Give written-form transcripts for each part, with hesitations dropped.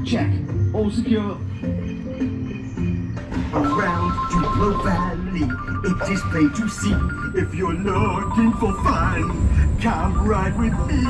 Check. All secure. Around DUPLO Valley, it is plain to see. If you're looking for fun, come ride with me.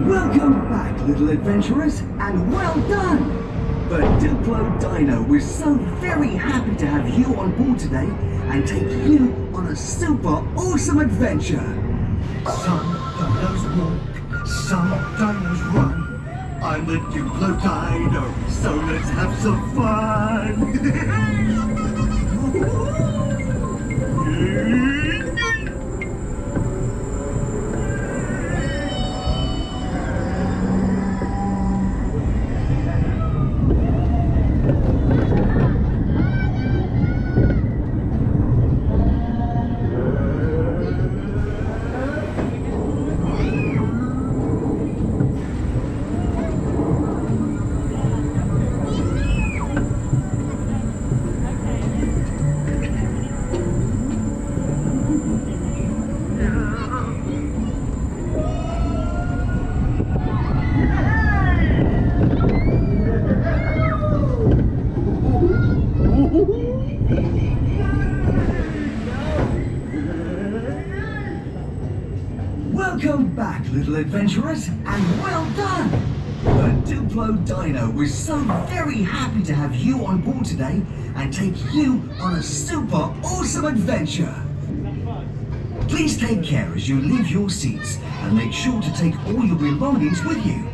Welcome back, little adventurers, and well done! The DUPLO Dino was so very happy to have you on board today and take you on a super awesome adventure. Some dinos walk, some dinos run. I'm the DUPLO Dino, so let's have some fun! Welcome back, little adventurers, and well done! The DUPLO Dino was so very happy to have you on board today and take you on a super awesome adventure. Please take care as you leave your seats and make sure to take all your belongings with you.